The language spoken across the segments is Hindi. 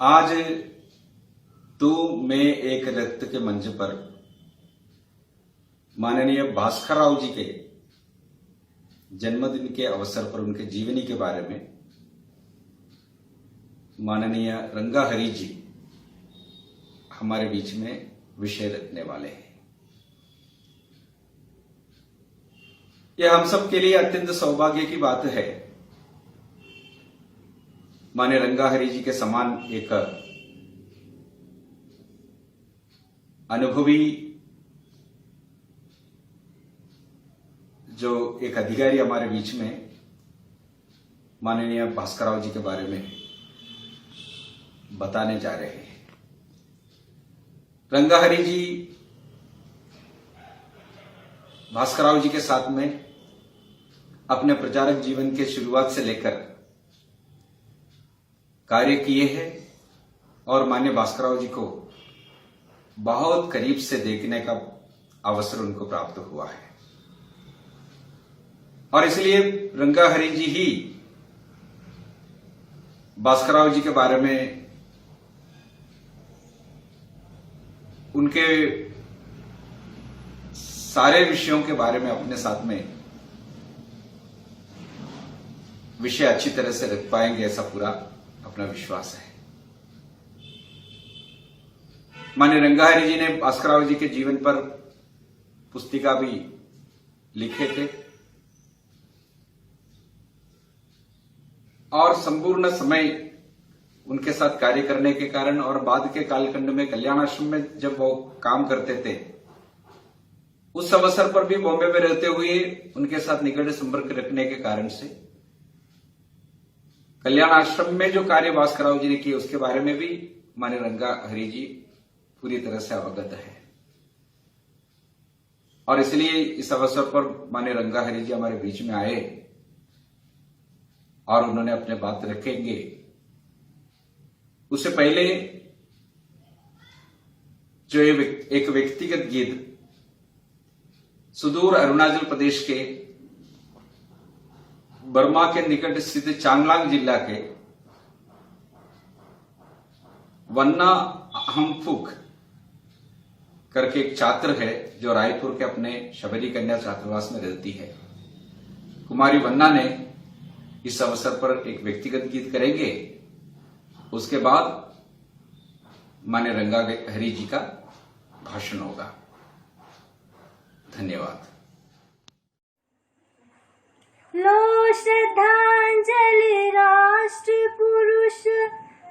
आज तू मैं एक रक्त के मंच पर माननीय भास्करराव जी के जन्मदिन के अवसर पर उनके जीवनी के बारे में माननीय रंगाहरी जी हमारे बीच में विषय रखने वाले हैं। यह हम सब के लिए अत्यंत सौभाग्य की बात है। माननीय रंगाहरी जी के समान एक अनुभवी जो एक अधिकारी हमारे बीच में माननीय भास्करराव जी के बारे में बताने जा रहे हैं। रंगाहरी जी भास्करराव जी के साथ में अपने प्रचारक जीवन के शुरुआत से लेकर कार्य किए हैं और माननीय भास्करराव जी को बहुत करीब से देखने का अवसर उनको प्राप्त हुआ है और इसलिए रंगाहरी जी ही भास्करराव जी के बारे में उनके सारे विषयों के बारे में अपने साथ में विषय अच्छी तरह से रख पाएंगे, ऐसा पूरा अपना विश्वास है। माननीय रंगाहरी जी ने भास्करराव जी के जीवन पर पुस्तिका भी लिखे थे और संपूर्ण समय उनके साथ कार्य करने के कारण और बाद के कालखंड में कल्याण आश्रम में जब वो काम करते थे उस अवसर पर भी बॉम्बे में रहते हुए उनके साथ निकट संपर्क रखने के कारण से कल्याण आश्रम में जो कार्य भास्करराव जी ने किए उसके बारे में भी माननीय रंगाहरी जी पूरी तरह से अवगत है और इसलिए इस अवसर पर माननीय रंगाहरी जी हमारे बीच में आए और उन्होंने अपने बात रखेंगे। उससे पहले जो एक व्यक्तिगत गीत सुदूर अरुणाचल प्रदेश के बर्मा के निकट स्थित चांगलांग जिला के वन्ना हमफुक करके एक छात्र है जो रायपुर के अपने शबरी कन्या छात्रावास में रहती है। कुमारी वन्ना ने इस अवसर पर एक व्यक्तिगत गीत करेंगे। उसके बाद माननीय रंगाहरी जी का भाषण होगा। धन्यवाद। लो श्रद्धांजलि राष्ट्र पुरुष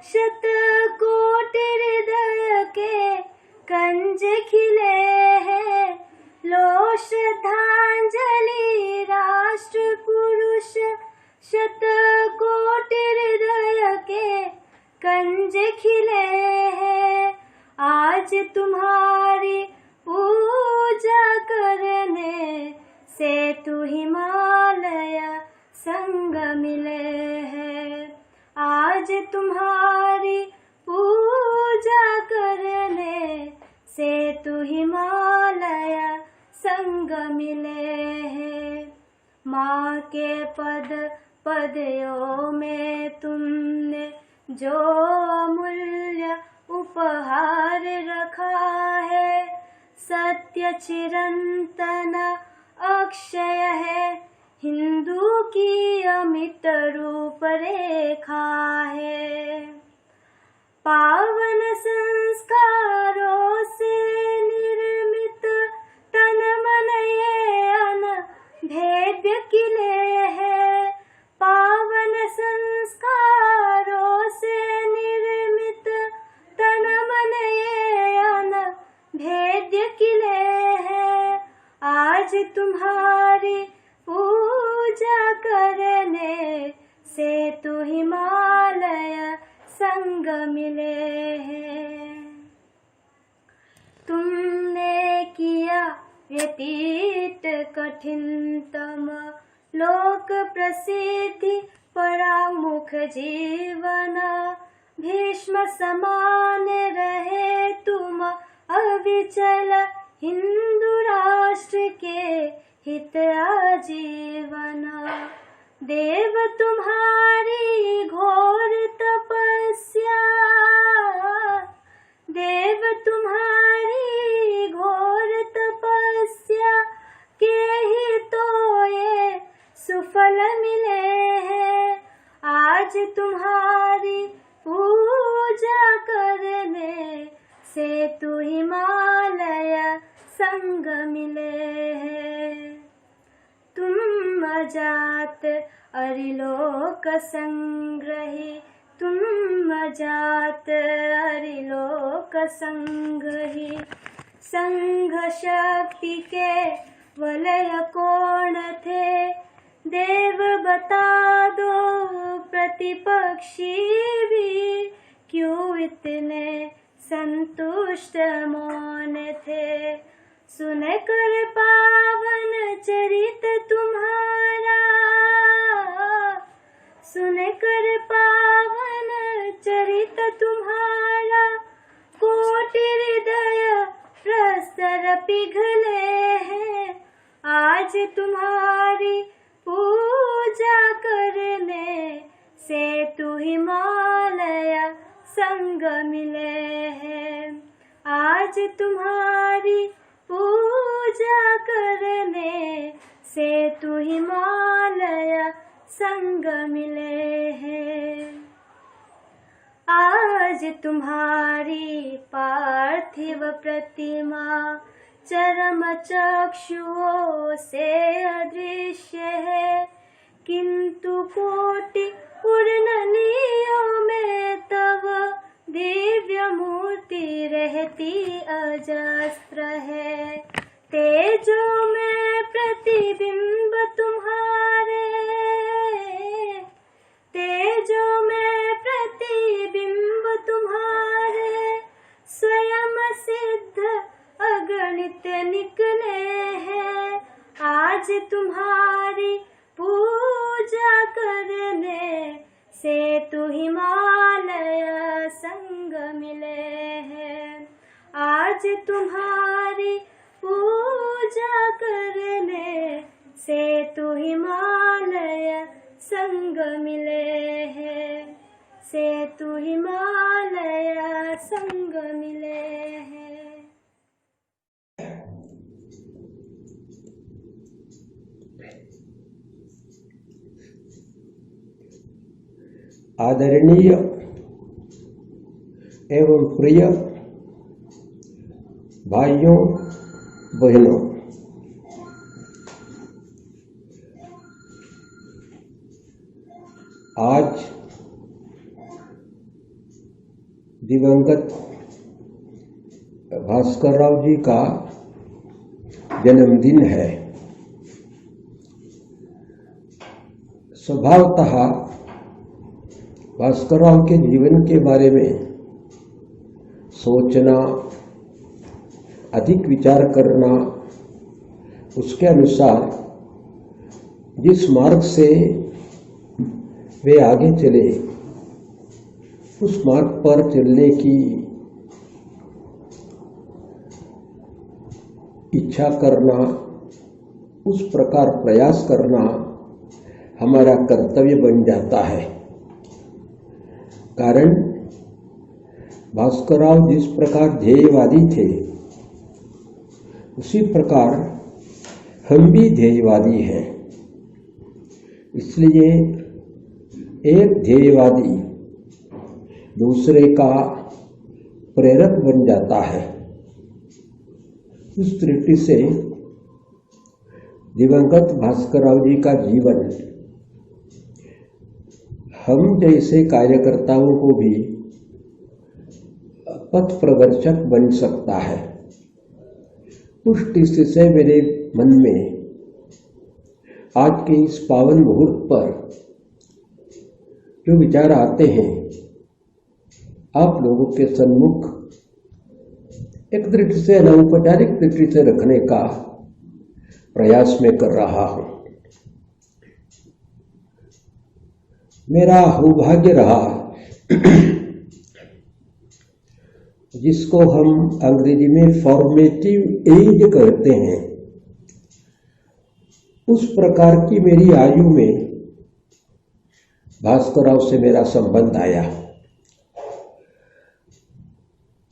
शतकोटि हृदय के कंज खिले हैं। लो श्रद्धांजलि राष्ट्र पुरुष शतकोटि हृदय के कंज खिले हैं। आज तुम्हारी पूजा करने से तू हिमालय संग मिले हैं। आज तुम्हारी पूजा करने से तू हिमालय संग मिले हैं। माँ के पद पदयों में तुमने जो अमूल्य उपहार रखा है सत्य चिरंतन अक्षय है। हिंदू की अमित रूपरेखा है। पावन संस्कारों से निर्मित तन मन ये अनभेद्य किले हैं। पावन संस्कारों से निर्मित तन मन ये अनभेद्य किले हैं। आज तुम्हारी पूजा करने से तू हिमालय संग मिले हैं। तुमने किया व्यतीत कठिनतम लोक प्रसिद्धि परामुख जीवन। भीष्म समान रहे तुम अविचल हिंदू राष्ट्र के हित आजीवन। देव तुम्हारी घोर तपस्या तुम्हारी पूजा करने से तू हिमालय संग मिले हैं। तुम अजात अरिलोक संग्रही, तुम अजात अरिलोक संग्रही। संघ शक्ति के वलय कौन थे, देव बता दो प्रतिपक्षी भी क्यों इतने संतुष्ट मौन थे। सुन कर पावन चरित तुम्हारा, सुन कर पावन चरित तुम्हारा, कोटि हृदय प्रस्तर पिघले हैं। आज तुम्हारी पूजा करने से तू हिमालय संग मिले हैं। आज तुम्हारी पूजा करने से तू हिमालय संग मिले हैं। आज तुम्हारी पार्थिव प्रतिमा चरम चक्षुओं से अदृश्य है, किंतु कोटि पूर्णनियों में तव दिव्य मूर्ति रहती अजस्त्र है। तेजों में प्रतिबिंब तुम्हारे, तेजों में प्रतिबिंब तुम्हारे, स्वयं सिद्ध अगणित निकले हैं। आज तुम्हारी पूजा करने से तू हिमालय संग मिले हैं। आज तुम्हारी पूजा करने से तू हिमालय संग मिले हैं, से तू हिमालय संग मिले हैं। आदरणीय एवं प्रिय भाइयों बहनों, आज दिवंगत भास्कर राव जी का जन्मदिन है। स्वभावतः भास्कर राव के जीवन के बारे में सोचना, अधिक विचार करना, उसके अनुसार जिस मार्ग से वे आगे चले उस मार्ग पर चलने की इच्छा करना, उस प्रकार प्रयास करना हमारा कर्तव्य बन जाता है। कारण भास्कर राव जिस प्रकार ध्येयवादी थे उसी प्रकार हम भी ध्येयवादी हैं। इसलिए एक ध्येयवादी दूसरे का प्रेरक बन जाता है। उस दृष्टि से दिवंगत भास्कर राव जी का जीवन हम जैसे कार्यकर्ताओं को भी पथ प्रदर्शक बन सकता है। उस दृष्टि से मेरे मन में आज के इस पावन मुहूर्त पर जो विचार आते हैं आप लोगों के सम्मुख एक दृष्टि से अनौपचारिक दृष्टि से रखने का प्रयास में कर रहा हूं। मेरा सौभाग्य रहा जिसको हम अंग्रेजी में फॉर्मेटिव एज कहते हैं, उस प्रकार की मेरी आयु में भास्कर राव से मेरा संबंध आया।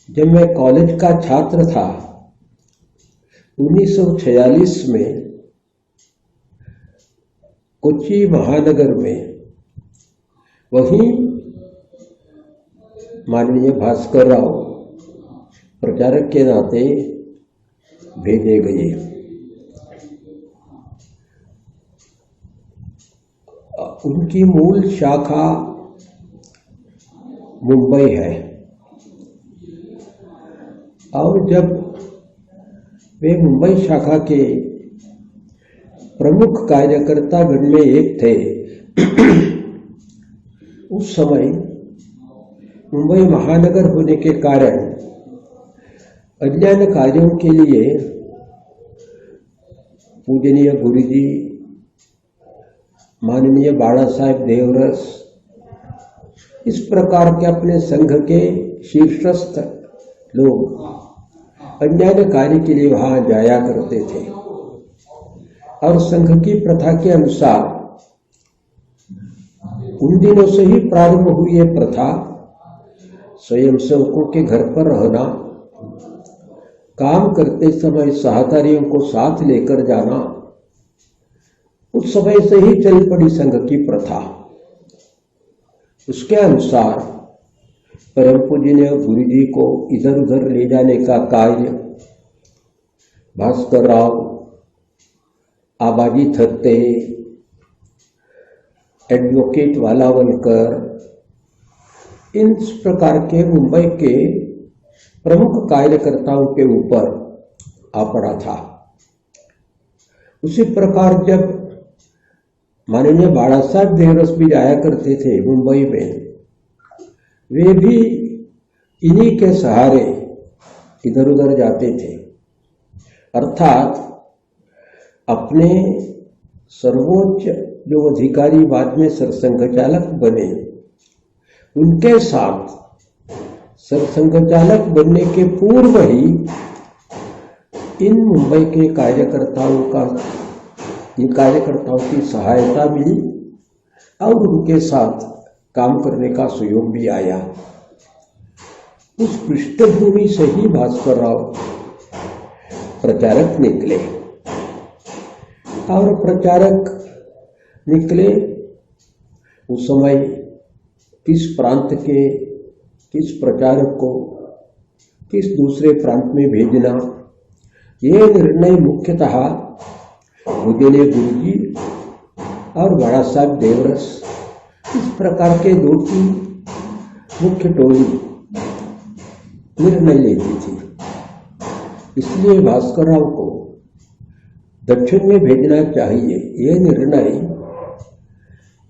जब मैं कॉलेज का छात्र था 1946 में कोच्चि महानगर में वहीं माननीय भास्कर राव प्रचारक के नाते भेजे गए। उनकी मूल शाखा मुंबई है और जब वे मुंबई शाखा के प्रमुख कार्यकर्ता गण में एक थे, उस समय मुंबई महानगर होने के कारण अन्य कार्यों के लिए पूजनीय गुरुजी, माननीय बाला साहेब देवरस, इस प्रकार के अपने संघ के शीर्षस्थ लोग अन्य कार्य के लिए वहां जाया करते थे और संघ की प्रथा के अनुसार उन दिनों से ही प्रारंभ हुई यह प्रथा स्वयं सेवकों के घर पर रहना, काम करते समय सहकारियों को साथ लेकर जाना, उस समय से ही चल पड़ी संघ की प्रथा। उसके अनुसार परम पूजनीय गुरु जी को इधर उधर ले जाने का कार्य भास्कर राव, आबाजी थत्ते, एडवोकेट वालावलकर, इन प्रकार के मुंबई के प्रमुख कार्यकर्ताओं के ऊपर आ पड़ा था। उसी प्रकार जब माननीय बाला साहेब देवरस भी जाया करते थे मुंबई में, वे भी इन्हीं के सहारे इधर उधर जाते थे, अर्थात अपने सर्वोच्च जो अधिकारी बाद में सरसंघ चालक बने, उनके साथ सरसंघ चालक बनने के पूर्व ही इन मुंबई के इन कार्यकर्ताओं की सहायता मिली और उनके साथ काम करने का सहयोग भी आया। उस पृष्ठभूमि से ही भास्कर राव प्रचारक निकले और प्रचारक निकले उस समय किस प्रांत के किस प्रचारक को किस दूसरे प्रांत में भेजना, ये निर्णय मुख्यतः पूजनीय गुरुजी और बाला साहेब देवरस, इस प्रकार के दो तीन मुख्य टोली निर्णय लेती थी। इसलिए भास्कर राव को दक्षिण में भेजना चाहिए, यह निर्णय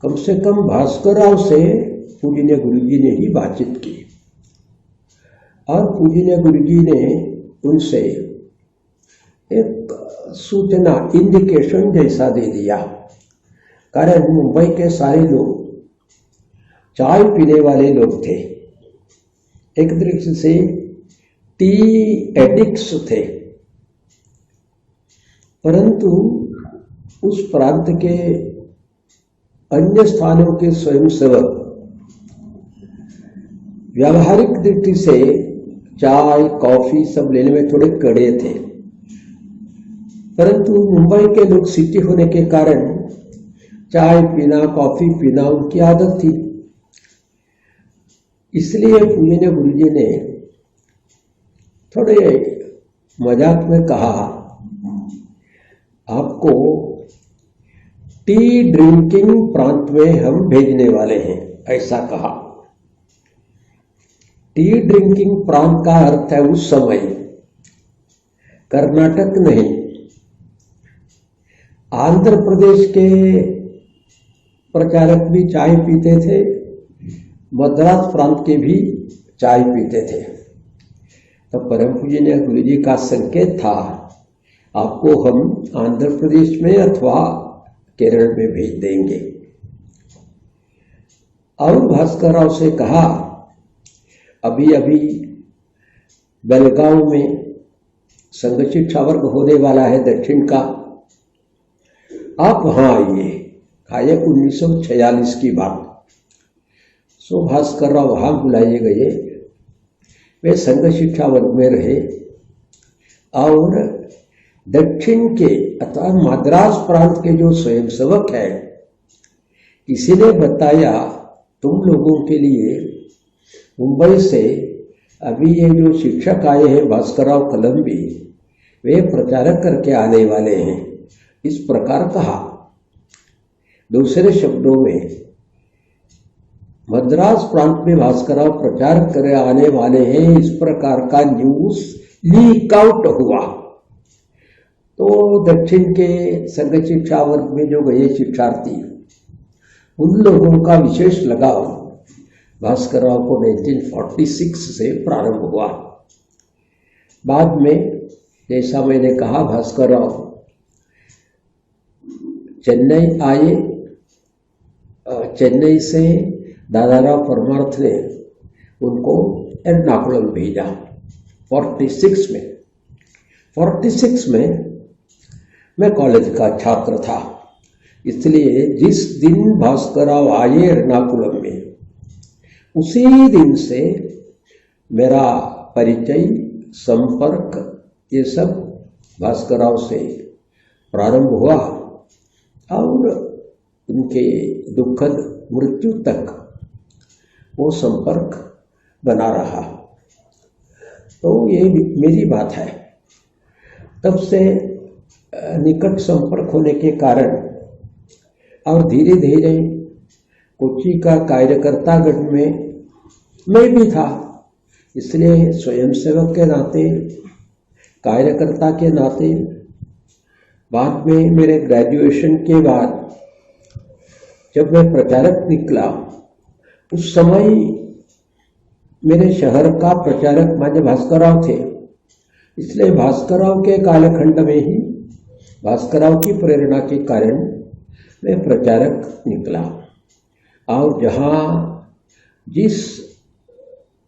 कम से कम भास्कर राव से पूजनीय गुरुजी ने ही बातचीत की और पूजनीय गुरुजी ने उनसे एक सूचना, इंडिकेशन जैसा दे दिया। कारण मुंबई के सारे लोग चाय पीने वाले लोग थे, एक दृष्टि से टी एडिक्ट्स थे, परंतु उस प्रांत के अन्य स्थानों के स्वयंसेवक व्यावहारिक दृष्टि से चाय कॉफी सब लेने में थोड़े कड़े थे, परंतु मुंबई के लोग सिटी होने के कारण चाय पीना कॉफी पीना उनकी आदत थी। इसलिए पूजनीय गुरुजी ने थोड़े मजाक में कहा, आपको टी ड्रिंकिंग प्रांत में हम भेजने वाले हैं, ऐसा कहा। टी ड्रिंकिंग प्रांत का अर्थ है उस समय कर्नाटक नहीं, आंध्र प्रदेश के प्रचारक भी चाय पीते थे, मद्रास प्रांत के भी चाय पीते थे। तो परम पूजनीय गुरुजी का संकेत था, आपको हम आंध्र प्रदेश में अथवा केरल में भेज देंगे। और भास्कर राव से कहा, अभी अभी बेलगांव में संघ शिक्षा वर्ग होने वाला है दक्षिण का, आप वहां आइए। आइए 1946 की बात। सो भास्कर राव वहां बुलाए गए, वे संघ शिक्षा वर्ग में रहे और दक्षिण के अथवा मद्रास प्रांत के जो स्वयंसेवक है, किसी ने बताया तुम लोगों के लिए मुंबई से अभी ये जो शिक्षक आए हैं भास्करराव कलंबी, वे प्रचारक करके आने वाले हैं, इस प्रकार कहा। दूसरे शब्दों में मद्रास प्रांत में भास्करराव प्रचार कर आने वाले हैं, इस प्रकार का न्यूज लीक आउट हुआ। तो दक्षिण के संघ शिक्षा वर्ग में जो गए शिक्षार्थी, उन लोगों का विशेष लगाव भास्करराव को 1946 से प्रारंभ हुआ। बाद में जैसा मैंने कहा, भास्करराव चेन्नई आए। चेन्नई से दादाराव परमार्थ ने उनको एर्नाकुलम भेजा 46 में। 46 में मैं कॉलेज का छात्र था, इसलिए जिस दिन भास्करराव आए एर्नाकुलम में, उसी दिन से मेरा परिचय, संपर्क, ये सब भास्करराव से प्रारंभ हुआ और उनके दुखद मृत्यु तक वो संपर्क बना रहा। तो ये मेरी बात है। तब से निकट संपर्क होने के कारण और धीरे धीरे कोची का कार्यकर्ता गण में मैं भी था, इसलिए स्वयंसेवक के नाते, कार्यकर्ता के नाते बाद में मेरे ग्रेजुएशन के बाद जब मैं प्रचारक निकला, उस समय मेरे शहर का प्रचारक मान्य भास्करराव थे, इसलिए भास्करराव के कालखंड में ही भास्करराव की प्रेरणा के कारण मैं प्रचारक निकला। और जहाँ जिस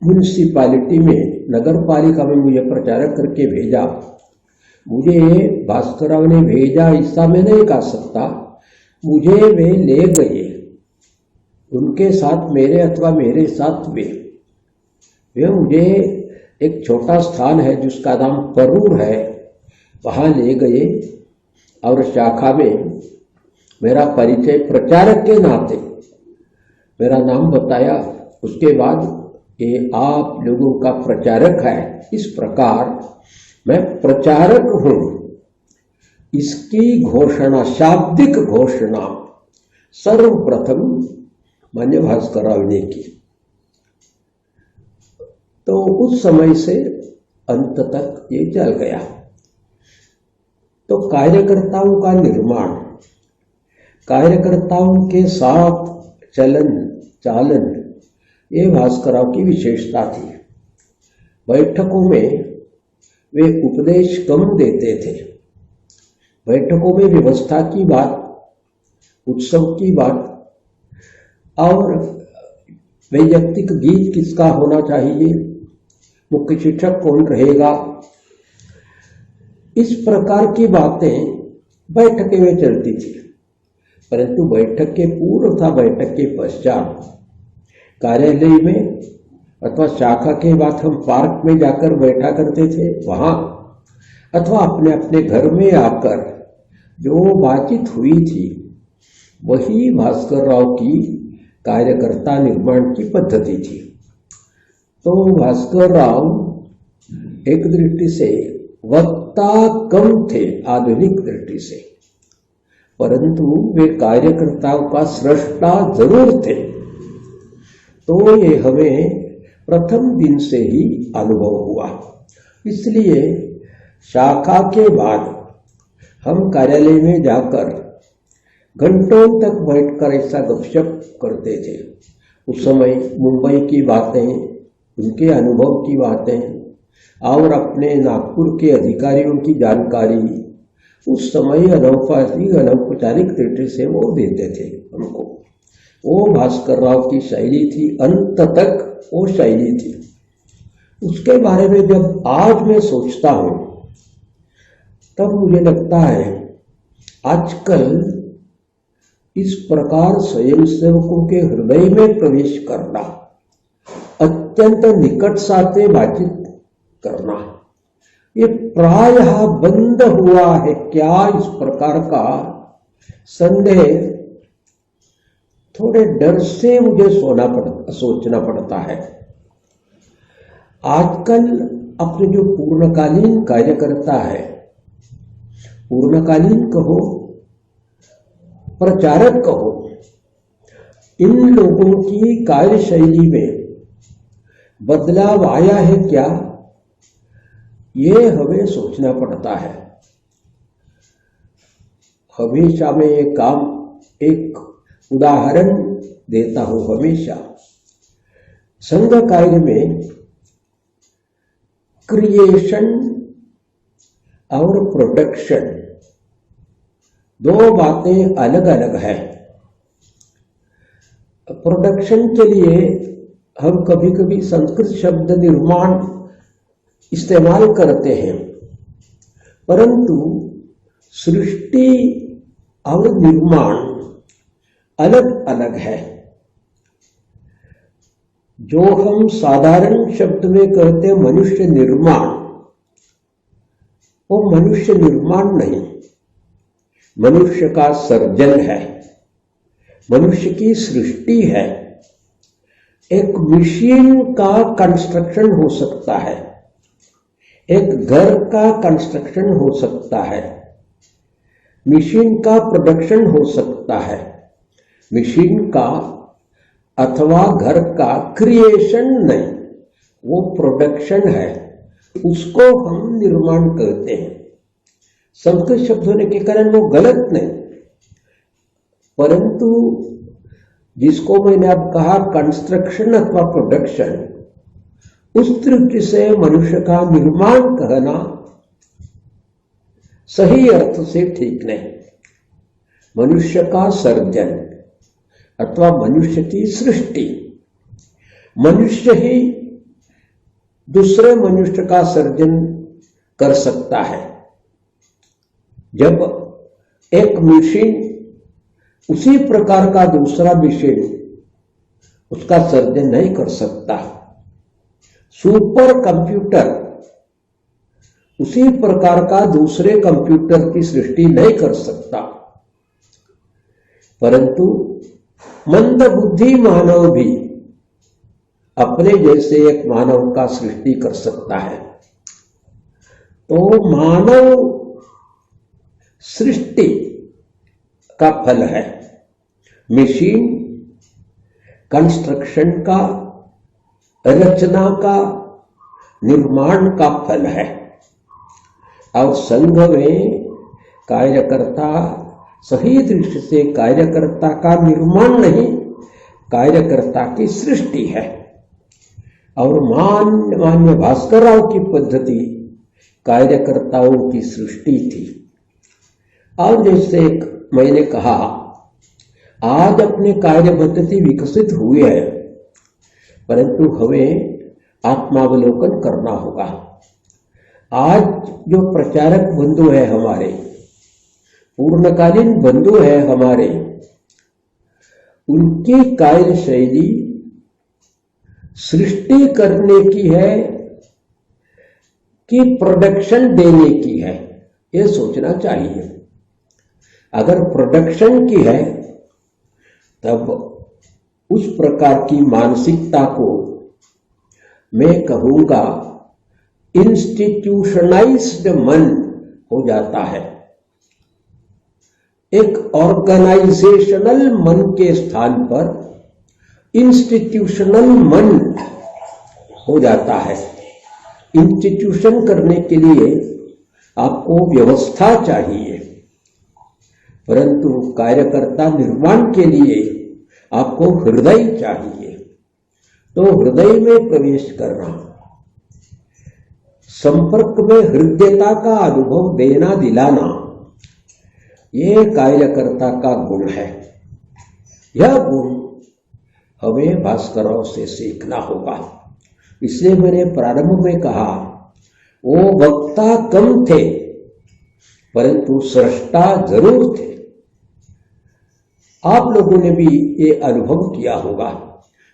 म्यूनिसिपालिटी में, नगर पालिका में मुझे प्रचारक करके भेजा, मुझे भास्करराव ने भेजा ऐसा मैं नहीं कह सकता, मुझे वे ले गए, उनके साथ मेरे अथवा मेरे साथ वे मुझे एक छोटा स्थान है जिसका नाम परूर है, वहाँ ले गए और शाखा में मेरा परिचय प्रचारक के नाते, मेरा नाम बताया। उसके बाद ये आप लोगों का प्रचारक है, इस प्रकार मैं प्रचारक हूँ, इसकी घोषणा, शाब्दिक घोषणा सर्वप्रथम मान्य भास्करराव ने की। तो उस समय से अंत तक ये चल गया। तो कार्यकर्ताओं का निर्माण, कार्यकर्ताओं के साथ चलन चालन, ये भास्करराव की विशेषता थी। बैठकों में वे उपदेश कम देते थे। बैठकों में व्यवस्था की बात, उत्सव की बात और वैयक्तिक गीत किसका होना चाहिए, मुख्य शिक्षक कौन रहेगा, इस प्रकार की बातें बैठकें में चलती थी। परंतु बैठक के पूर्व था बैठक के पश्चात कार्यालय में अथवा शाखा के बाद हम पार्क में जाकर बैठा करते थे, वहाँ अथवा अपने अपने घर में आकर जो बातचीत हुई थी, वही भास्करराव की कार्यकर्ता निर्माण की पद्धति थी। तो भास्करराव एक दृष्टि से वक्ता कम थे आधुनिक दृष्टि से, परंतु वे कार्यकर्ताओं का सृष्टा जरूर थे। तो ये हमें प्रथम दिन से ही अनुभव हुआ। इसलिए शाखा के बाद हम कार्यालय में जाकर घंटों तक बैठकर ऐसा गपशप करते थे। उस समय मुंबई की बातें, उनके अनुभव की बातें और अपने नागपुर के अधिकारियों की जानकारी उस समय अनौपचारिक दृष्टि से वो देते थे हमको। वो भास्करराव की शैली थी, अंत तक वो शैली थी। उसके बारे में जब आज मैं सोचता हूँ तब मुझे लगता है आजकल इस प्रकार स्वयंसेवकों के हृदय में प्रवेश करना, अत्यंत निकट साथ बातचीत करना, ये प्रायः बंद हुआ है क्या, इस प्रकार का संदेह थोड़े डर से मुझे सोचना पड़ता है। आजकल अपने जो पूर्णकालीन कार्यकर्ता है, पूर्णकालीन कहो, प्रचारक कहो, इन लोगों की कार्यशैली में बदलाव आया है क्या, ये हमें सोचना पड़ता है। हमेशा मैं ये काम एक उदाहरण देता हूं। हमेशा संघ कार्य में क्रिएशन और प्रोडक्शन दो बातें अलग अलग है। प्रोडक्शन के लिए हम कभी कभी संस्कृत शब्द निर्माण इस्तेमाल करते हैं, परंतु सृष्टि और निर्माण अलग अलग है। जो हम साधारण शब्द में कहते मनुष्य निर्माण, वो मनुष्य निर्माण नहीं, मनुष्य का सर्जन है, मनुष्य की सृष्टि है। एक मशीन का कंस्ट्रक्शन हो सकता है, एक घर का कंस्ट्रक्शन हो सकता है, मशीन का प्रोडक्शन हो सकता है, मशीन का अथवा घर का क्रिएशन नहीं, वो प्रोडक्शन है, उसको हम निर्माण कहते हैं। संस्कृत शब्द होने के कारण वो गलत नहीं, परंतु जिसको मैंने अब कहा कंस्ट्रक्शन अथवा प्रोडक्शन, उस दृष्टि से मनुष्य का निर्माण कहना सही अर्थ से ठीक नहीं। मनुष्य का सर्जन अथवा मनुष्य की सृष्टि, मनुष्य ही दूसरे मनुष्य का सर्जन कर सकता है। जब एक मशीन उसी प्रकार का दूसरा मशीन उसका सर्जन नहीं कर सकता, सुपर कंप्यूटर उसी प्रकार का दूसरे कंप्यूटर की सृष्टि नहीं कर सकता, परंतु मंद बुद्धि मानव भी अपने जैसे एक मानव का सृष्टि कर सकता है। तो मानव सृष्टि का फल है, मशीन कंस्ट्रक्शन का, रचना का, निर्माण का फल है। और संघ में कार्यकर्ता सही दृष्टि से कार्यकर्ता का निर्माण नहीं, कार्यकर्ता की सृष्टि है। और मान्य भास्कर राव की पद्धति कार्यकर्ताओं की सृष्टि थी। और जैसे मैंने कहा, आज अपने कार्य पद्धति विकसित हुई है, परंतु हमें आत्मावलोकन करना होगा। आज जो प्रचारक बंधु है हमारे, पूर्णकालीन बंधु है हमारे, उनकी कार्यशैली सृष्टि करने की है कि प्रोडक्शन देने की है, ये सोचना चाहिए। अगर प्रोडक्शन की है तब उस प्रकार की मानसिकता को मैं कहूंगा इंस्टीट्यूशनाइज्ड मन हो जाता है। एक ऑर्गेनाइजेशनल मन के स्थान पर इंस्टीट्यूशनल मन हो जाता है। इंस्टीट्यूशन करने के लिए आपको व्यवस्था चाहिए, परंतु कार्यकर्ता निर्माण के लिए आपको हृदय चाहिए। तो हृदय में प्रवेश करना, संपर्क में हृदयता का अनुभव देना दिलाना, ये कार्यकर्ता का गुण है। यह गुण हमें भास्करराव से सीखना होगा। इसलिए मैंने प्रारंभ में कहा, वो वक्ता कम थे परंतु सृष्टा जरूर थे। आप लोगों ने भी ये अनुभव किया होगा।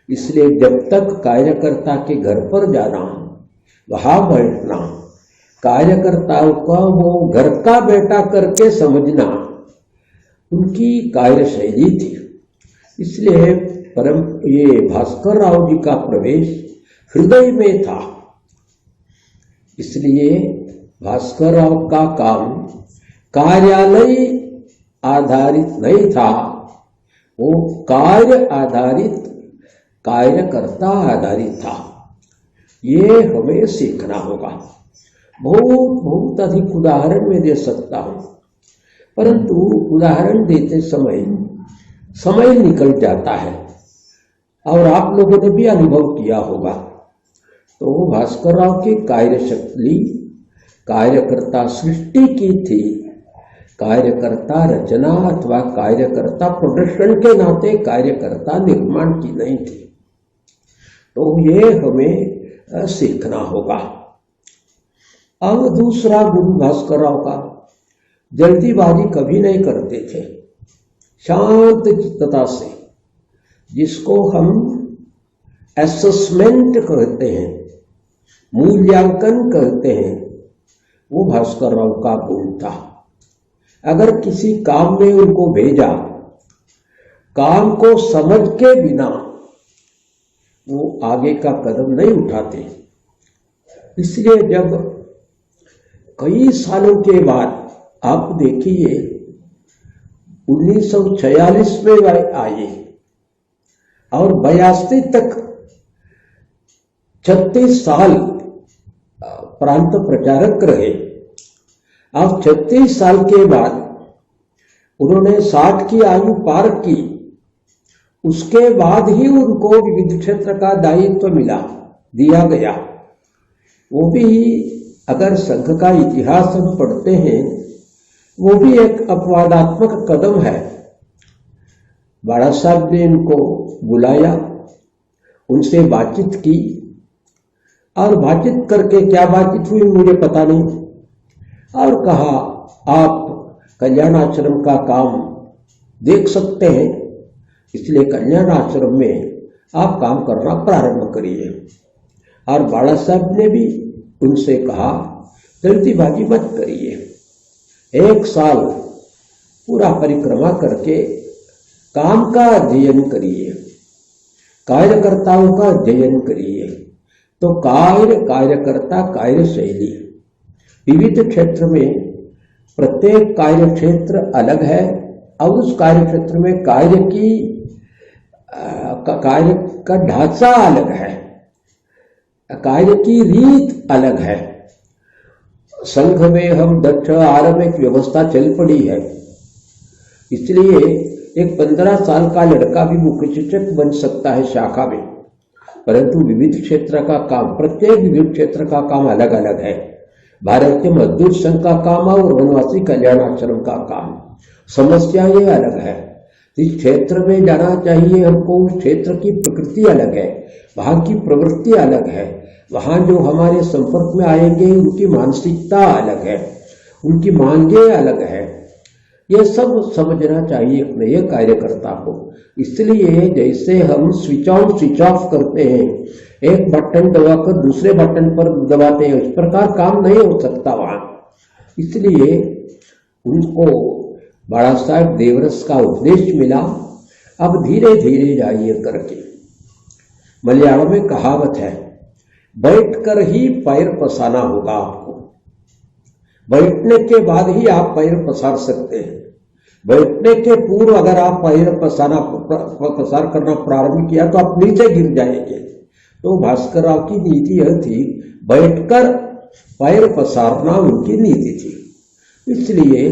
इसलिए जब तक कार्यकर्ता के घर पर जाना, वहां बैठना, कार्यकर्ताओं का वो घर का बेटा करके समझना, उनकी कार्यशैली थी। इसलिए ये भास्कर राव जी का प्रवेश हृदय में था। इसलिए भास्कर राव का काम कार्यालय आधारित नहीं था, वो कार्य आधारित, कार्यकर्ता आधारित था। ये हमें सीखना होगा। बहुत बहुत अधिक उदाहरण मैं दे सकता हूं, परंतु उदाहरण देते समय निकल जाता है और आप लोगों ने भी अनुभव किया होगा। तो भास्कर राव की कार्यशक्ति कार्यकर्ता सृष्टि की थी, कार्यकर्ता रचना अथवा कार्यकर्ता प्रदर्शन के नाते कार्यकर्ता निर्माण की नहीं थी। तो ये हमें सीखना होगा। अब दूसरा गुरु भास्कर राव का, जल्दीबाजी कभी नहीं करते थे, शांत चित्तता से, जिसको हम असेसमेंट कहते हैं, मूल्यांकन कहते हैं, वो भास्कर राव का गुण था। अगर किसी काम में उनको भेजा, काम को समझ के बिना वो आगे का कदम नहीं उठाते। इसलिए जब कई सालों के बाद आप देखिए 1946 में आए और 82 तक 36 साल प्रांत प्रचारक रहे। अब 36 साल के बाद उन्होंने 60 की आयु पार की। उसके बाद ही उनको विविध क्षेत्र का दायित्व दिया गया। वो भी अगर संघ का इतिहास हम पढ़ते हैं, वो भी एक अपवादात्मक कदम है। बाड़ा साहब ने इनको बुलाया, उनसे बातचीत की, और बातचीत करके क्या बातचीत हुई मुझे पता नहीं, और कहा आप कल्याण आश्रम का काम देख सकते हैं, इसलिए कल्याण आश्रम में आप काम करना प्रारंभ करिए। और बाड़ा साहब ने भी उनसे कहा जल्दीबाजी मत करिए, 1 साल पूरा परिक्रमा करके काम का अध्ययन करिए, कार्यकर्ताओं का अध्ययन करिए। तो कार्यकर्ता कार्यशैली विविध क्षेत्र में, प्रत्येक कार्य क्षेत्र अलग है और उस कार्य क्षेत्र में कार्य का ढांचा अलग है, कार्य की रीत अलग है। संघ में हम दक्ष आरंभ एक व्यवस्था चल पड़ी है, इसलिए एक 15 साल का लड़का भी मुख्य शिक्षक बन सकता है शाखा में, परंतु विविध क्षेत्र का काम, प्रत्येक विविध क्षेत्र का काम अलग अलग है। भारतीय मजदूर संघ का काम और वनवासी कल्याण आश्रम का काम, समस्या ये अलग है। इस क्षेत्र में जाना चाहिए हमको, उस क्षेत्र की प्रकृति अलग है, वहाँ की प्रवृत्ति अलग है, वहाँ जो हमारे संपर्क में आएंगे उनकी मानसिकता अलग है, उनकी मांगे अलग है। ये सब समझना चाहिए अपने ये कार्यकर्ता को। इसलिए जैसे हम स्विच ऑन स्विच ऑफ करते हैं, एक बटन दबाकर दूसरे बटन पर दबाते हैं, इस प्रकार काम नहीं हो सकता वहां। इसलिए उनको बाड़ा साहब देवरस का उपदेश मिला, अब धीरे धीरे जाइए करके। मलयालम में कहावत है, बैठकर ही पैर पसारना होगा आपको, बैठने के बाद ही आप पैर पसार सकते हैं। बैठने के पूर्व अगर आप पैर पसार करना प्रारंभ किया तो आप नीचे गिर जाएंगे। तो भास्कर राव की नीति यह थी, बैठकर पैर पसारना उनकी नीति थी। इसलिए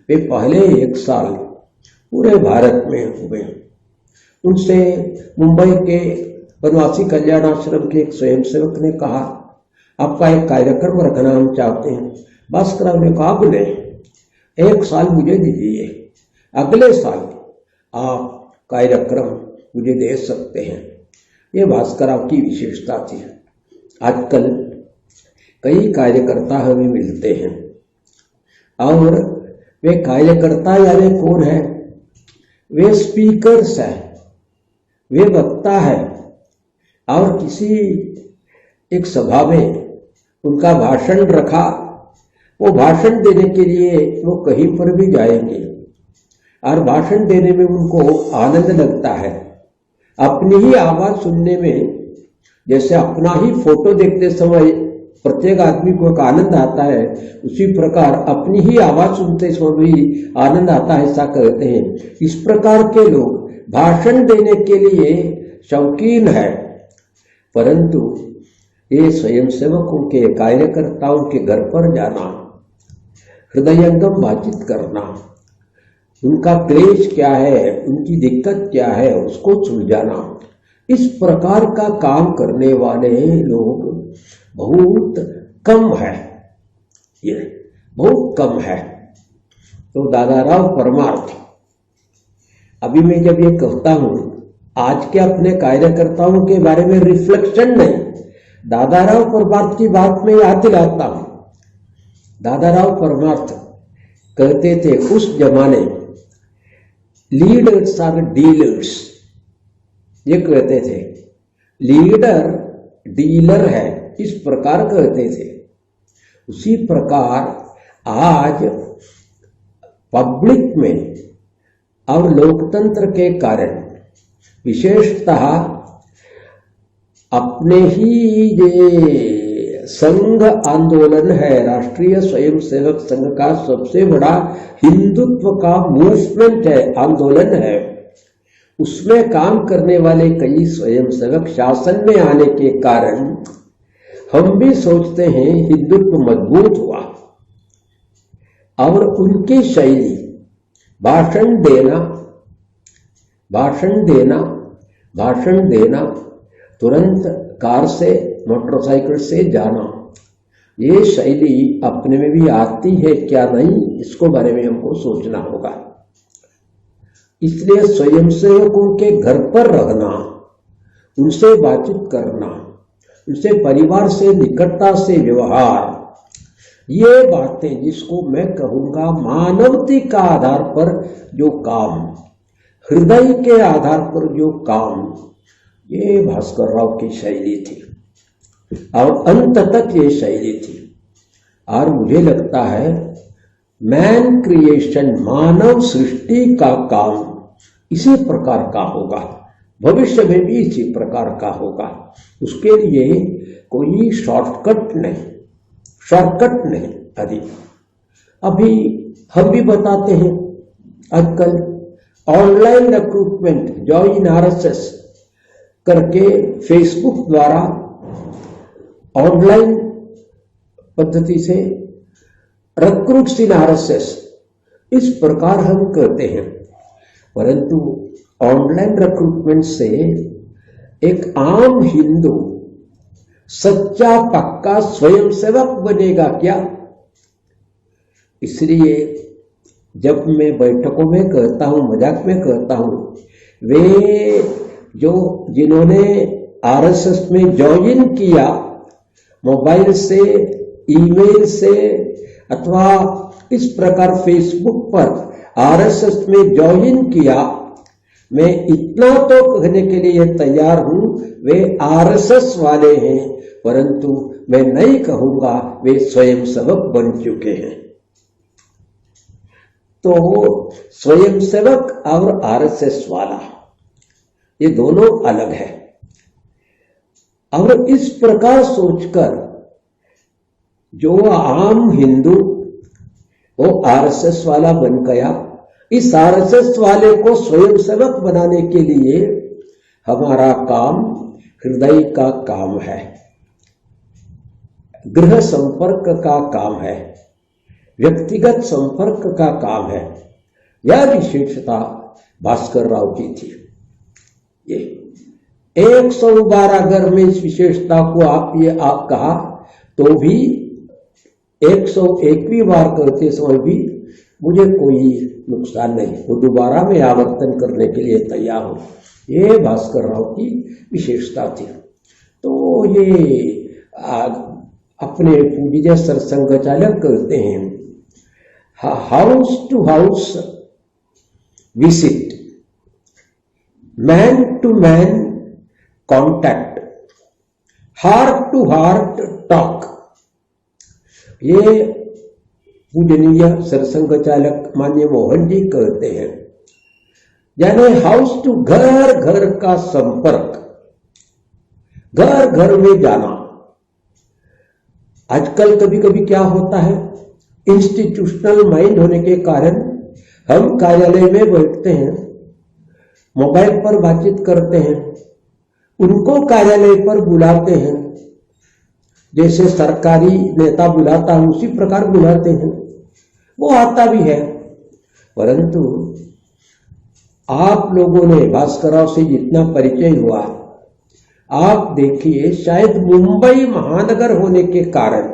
वे पहले 1 साल पूरे भारत में हुए। उनसे मुंबई के वनवासी कल्याण आश्रम के एक स्वयंसेवक ने कहा, आपका एक कार्यक्रम रखना हम चाहते हैं। भास्कर राव ने कहा, बोले 1 साल मुझे दीजिए, अगले साल आप कार्यक्रम मुझे दे सकते हैं। ये भास्कर राव की विशेषता थी। आजकल कई कार्यकर्ता हमें मिलते हैं और वे कार्यकर्ता यानी कौन है? वे स्पीकर्स है, वे वक्ता है, और किसी एक सभा में उनका भाषण रखा, वो भाषण देने के लिए वो कहीं पर भी जाएंगे, और भाषण देने में उनको आनंद लगता है। अपनी ही आवाज सुनने में, जैसे अपना ही फोटो देखते समय प्रत्येक आदमी को एक आनंद आता है, उसी प्रकार अपनी ही आवाज सुनते समय भी आनंद आता है, ऐसा कहते हैं। इस प्रकार के लोग भाषण देने के लिए शौकीन है, परंतु ये स्वयंसेवकों के, कार्यकर्ताओं के घर पर जाना, हृदयंगम बातचीत करना, उनका क्लेश क्या है, उनकी दिक्कत क्या है, उसको सुलझाना, इस प्रकार का काम करने वाले लोग बहुत कम है, ये बहुत कम है। तो दादाराव परमार्थ, अभी मैं जब ये कहता हूं, आज के अपने कार्यकर्ताओं के बारे में रिफ्लेक्शन नहीं, दादाराव परमार्थ की बात में याद दिलाता हूं। दादाराव परमार्थ कहते थे उस जमाने लीडर्स आर डीलर्स, ये कहते थे, लीडर डीलर है, इस प्रकार कहते थे। उसी प्रकार आज पब्लिक में और लोकतंत्र के कारण विशेषतः अपने ही ये संघ आंदोलन है, राष्ट्रीय स्वयंसेवक संघ का सबसे बड़ा हिंदुत्व का मूवमेंट है, आंदोलन है, उसमें काम करने वाले कई स्वयंसेवक शासन में आने के कारण हम भी सोचते हैं हिंदुत्व मजबूत हुआ। और उनकी शैली, भाषण देना, तुरंत कार से मोटरसाइकिल से जाना, ये शैली अपने में भी आती है क्या नहीं, इसको बारे में हमको सोचना होगा। इसलिए स्वयंसेवकों के घर पर रहना, उनसे बातचीत करना, उनसे परिवार से निकटता से व्यवहार, ये बातें जिसको मैं कहूंगा मानवता का आधार पर जो काम, हृदय के आधार पर जो काम, ये भास्कर राव की शैली थी और अंत तक ये शैली थी। और मुझे लगता है मैन क्रिएशन, मानव सृष्टि का काम इसी प्रकार का होगा, भविष्य में भी इसी प्रकार का होगा। उसके लिए कोई शॉर्टकट नहीं। अभी हम भी बताते हैं, आजकल ऑनलाइन रिक्रूटमेंट, जॉइन आरएसएस करके फेसबुक द्वारा ऑनलाइन पद्धति से रिक्रूट्स इन आरएसएस, इस प्रकार हम करते हैं। परंतु ऑनलाइन रिक्रूटमेंट से एक आम हिंदू सच्चा पक्का स्वयंसेवक बनेगा क्या? इसलिए जब मैं बैठकों में कहता हूं, मजाक में कहता हूं, वे जो जिन्होंने आरएसएस में ज्वाइन किया, मोबाइल से, ईमेल से अथवा इस प्रकार फेसबुक पर आरएसएस में ज्वाइन किया, मैं इतना तो कहने के लिए तैयार हूं वे आरएसएस वाले हैं, परंतु मैं नहीं कहूंगा वे स्वयंसेवक बन चुके हैं। तो स्वयंसेवक और आरएसएस वाला ये दोनों अलग है। और इस प्रकार सोचकर जो आम हिंदू वो आरएसएस वाला बन गया, इस आरएसएस वाले को स्वयंसेवक बनाने के लिए हमारा काम हृदय का काम है, गृह संपर्क का काम है, व्यक्तिगत संपर्क का काम है। यह विशेषता भास्कर राव की थी। ये 112 अगर मैं इस विशेषता को आप कहा तो भी 101वीं बार करते समय भी मुझे कोई नुकसान नहीं, वो दोबारा मैं आवर्तन करने के लिए तैयार हूं। ये भास्कर राव की विशेषता थी। तो ये अपने पूज्य सरसंघ चालक कहते हैं, house to house visit, man to man contact, heart to heart talk. ये पूजनीय सरसंघ चालक माननीय मोहन जी कहते हैं यानी हाउस टू घर, घर का संपर्क, घर घर में जाना। आजकल कभी कभी क्या होता है, इंस्टीट्यूशनल माइंड होने के कारण हम कार्यालय में बैठते हैं, मोबाइल पर बातचीत करते हैं, उनको कार्यालय पर बुलाते हैं, जैसे सरकारी नेता बुलाता है उसी प्रकार बुलाते हैं, वो आता भी है। परंतु आप लोगों ने भास्करराव से जितना परिचय हुआ, आप देखिए शायद मुंबई महानगर होने के कारण,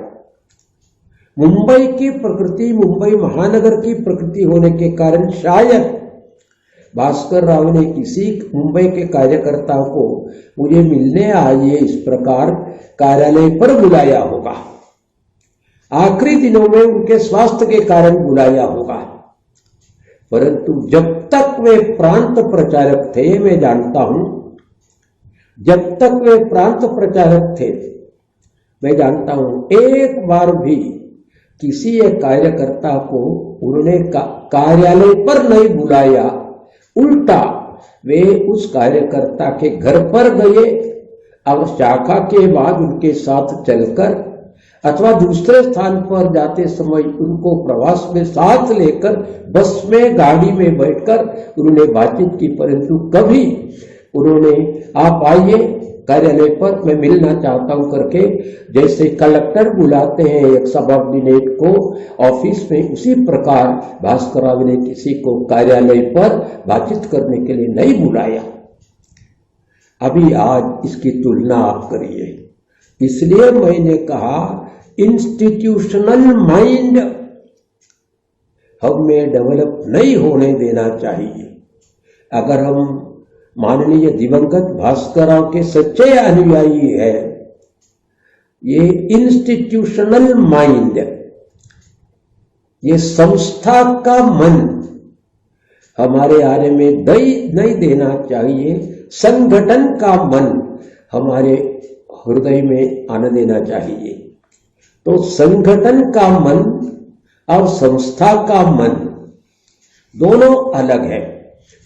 मुंबई की प्रकृति, मुंबई महानगर की प्रकृति होने के कारण शायद भास्करराव ने किसी मुंबई के कार्यकर्ताओं को मुझे मिलने आइए इस प्रकार कार्यालय पर बुलाया होगा। आखिरी दिनों में उनके स्वास्थ्य के कारण बुलाया होगा। परंतु जब तक वे प्रांत प्रचारक थे, मैं जानता हूं, जब तक वे प्रांत प्रचारक थे, मैं जानता हूं, एक बार भी किसी एक कार्यकर्ता को उन्होंने कार्यालय पर नहीं बुलाया। उल्टा वे उस कार्यकर्ता के घर पर गए और शाखा के बाद उनके साथ चलकर अथवा दूसरे स्थान पर जाते समय उनको प्रवास में साथ लेकर बस में, गाड़ी में बैठकर उन्होंने बातचीत की। परंतु कभी उन्होंने आप आइए कार्यालय पर, मैं मिलना चाहता हूं करके, जैसे कलेक्टर बुलाते हैं एक सबऑर्डिनेट को ऑफिस में, उसी प्रकार भास्करराव ने किसी को कार्यालय पर बातचीत करने के लिए नहीं बुलाया। अभी आज इसकी तुलना आप करिए। इसलिए मैंने कहा इंस्टीट्यूशनल माइंड हमें डेवलप नहीं होने देना चाहिए। अगर हम माननीय दिवंगत भास्करराव के सच्चे अनुयायी है, ये इंस्टीट्यूशनल माइंड, ये संस्था का मन हमारे आने में नहीं देना चाहिए। संगठन का मन हमारे हृदय में आने देना चाहिए। तो संगठन का मन और संस्था का मन दोनों अलग है।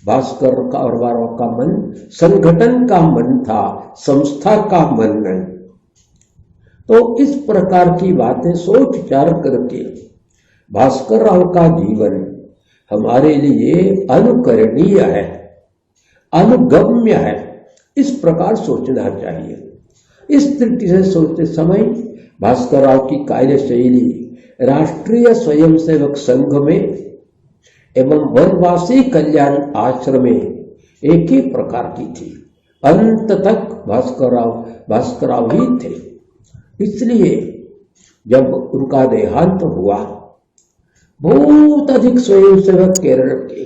भास्करराव का मन संगठन का मन था, संस्था का मन नहीं। तो इस प्रकार की बातें सोच विचार करके भास्करराव का जीवन हमारे लिए अनुकरणीय है, अनुगम्य है, इस प्रकार सोचना चाहिए। इस दृष्टि से सोचते समय भास्करराव की कार्यशैली राष्ट्रीय स्वयंसेवक संघ में एवं वनवासी कल्याण आश्रम में एक ही प्रकार की थी। अंत तक भास्करराव ही थे। इसलिए जब उनका देहांत हुआ, बहुत अधिक स्वयंसेवक केरल के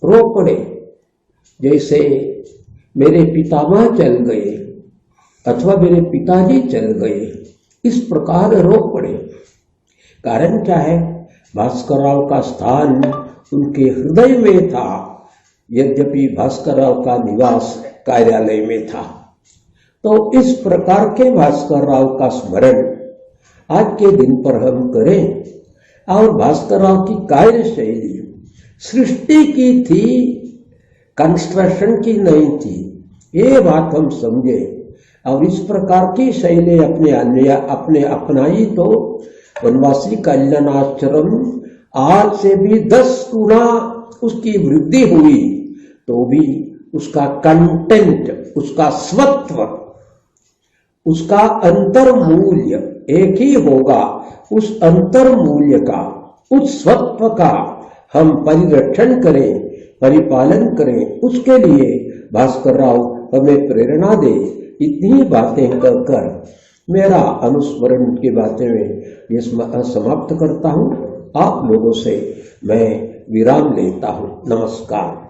रो पड़े। जैसे मेरे पितामह चल गए अथवा मेरे पिताजी चल गए, इस प्रकार रो पड़े। कारण क्या है? भास्करराव का स्थान उनके हृदय में था, यद्यपि भास्करराव का निवास कार्यालय में था। तो इस प्रकार के भास्करराव का स्मरण आज के दिन पर हम करें और भास्करराव की कार्यशैली सृष्टि की थी, कंस्ट्रक्शन की नहीं थी, ये बात हम समझे और इस प्रकार की शैली अपने अपनाई तो वनवासी कल्याण आश्रम आज से भी 10 गुना उसकी वृद्धि हुई, तो भी उसका कंटेंट, उसका स्वत्व, उसका अंतर मूल्य एक ही होगा। उस अंतर मूल्य का, उस स्वत्व का हम परिरक्षण करें, परिपालन करें, उसके लिए भास्करराव हमें प्रेरणा दे। इतनी बातें कर मेरा अनुस्मरण की बातें में ये समाप्त करता हूँ। आप लोगों से मैं विराम लेता हूँ। नमस्कार।